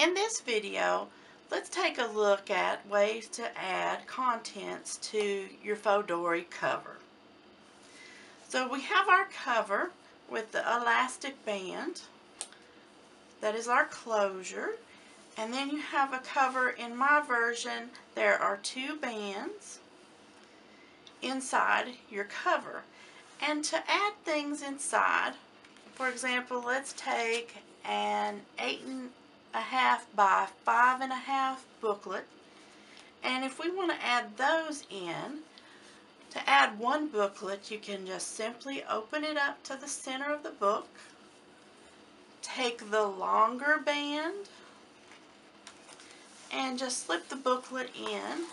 In this video, let's take a look at ways to add contents to your fauxdori cover. So we have our cover with the elastic band. That is our closure. And then you have a cover. In my version, there are two bands inside your cover. And to add things inside, for example, let's take an 8.5 by 5.5 booklet, and if we want to add those in, to add one booklet, you can just simply open it up to the center of the book, take the longer band, and just slip the booklet in,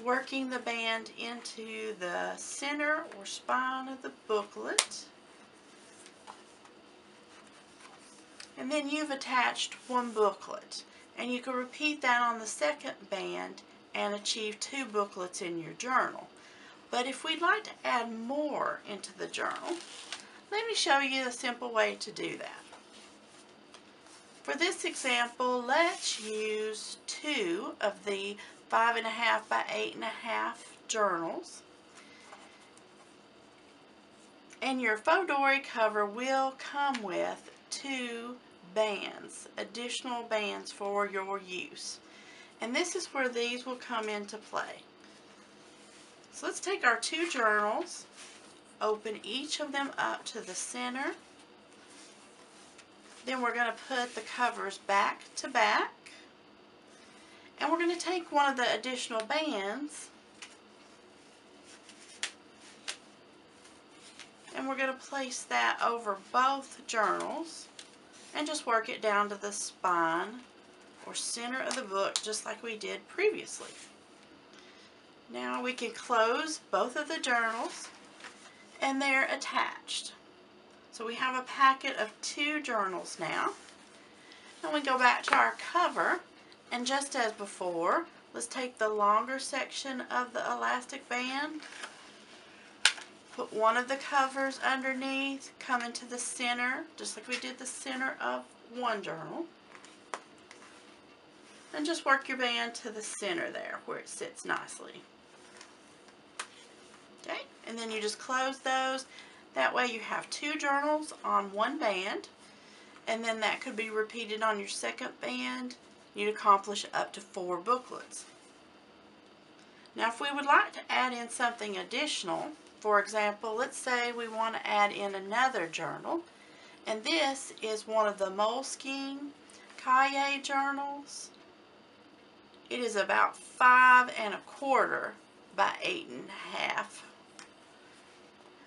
working the band into the center or spine of the booklet. And then you've attached one booklet, and you can repeat that on the second band and achieve two booklets in your journal. But if we'd like to add more into the journal, let me show you a simple way to do that. For this example, let's use two of the 5.5 by 8.5 journals. And your fauxdori cover will come with two bands, additional bands for your use. And this is where these will come into play. So let's take our two journals, open each of them up to the center. Then we're going to put the covers back to back. And we're going to take one of the additional bands and we're going to place that over both journals and just work it down to the spine or center of the book, just like we did previously. Now we can close both of the journals and they're attached. So we have a packet of two journals now. And we go back to our cover, and just as before, let's take the longer section of the elastic band, put one of the covers underneath, come into the center, just like we did the center of one journal. And just work your band to the center there where it sits nicely. Okay, and then you just close those. That way you have two journals on one band, and then that could be repeated on your second band. You'd accomplish up to 4 booklets. Now if we would like to add in something additional, for example, let's say we want to add in another journal, and this is one of the Moleskine Cahier journals. It is about 5.25 by 8.5.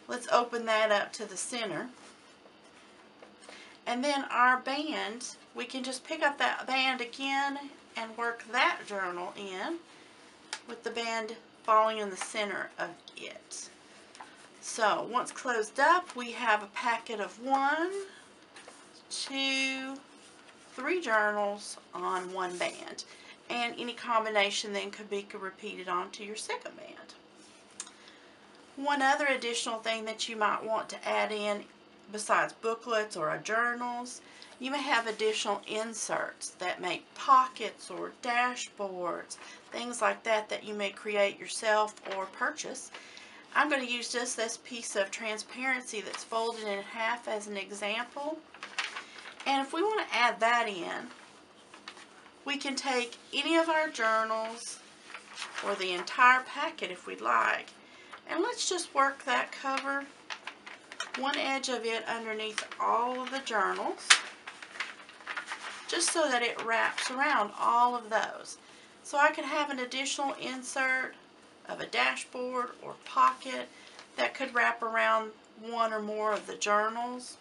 Let's open that up to the center. And then our band, we can just pick up that band again and work that journal in with the band falling in the center of it. So once closed up, we have a packet of 1, 2, 3 journals on one band. And any combination then could be repeated onto your second band. One other additional thing that you might want to add in besides booklets or journals, you may have additional inserts that make pockets or dashboards, things like that that you may create yourself or purchase. I'm going to use just this piece of transparency that's folded in half as an example. And if we want to add that in, we can take any of our journals or the entire packet if we'd like, and let's just work that cover, one edge of it underneath all of the journals, just so that it wraps around all of those. So I could have an additional insert of a dashboard or pocket that could wrap around one or more of the journals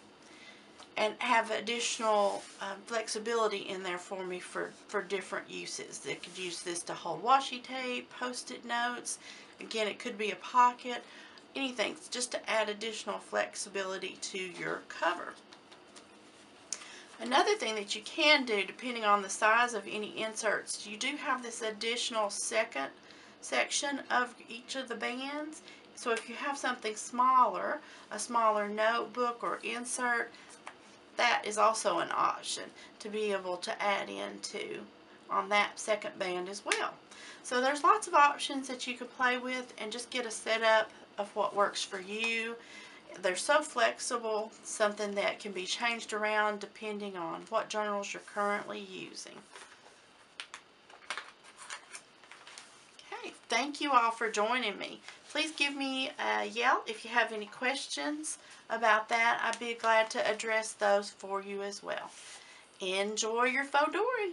and have additional flexibility in there for me for different uses. They could use this to hold washi tape, post-it notes. Again, it could be a pocket, anything, just to add additional flexibility to your cover. Another thing that you can do, depending on the size of any inserts, you do have this additional second section of each of the bands. So if you have something smaller, a smaller notebook or insert, that is also an option to be able to add into on that second band as well. So there's lots of options that you can play with and just get a setup of what works for you. They're so flexible, something that can be changed around depending on what journals you're currently using. Okay, thank you all for joining me. Please give me a yell if you have any questions about that. I'd be glad to address those for you as well. Enjoy your fauxdori.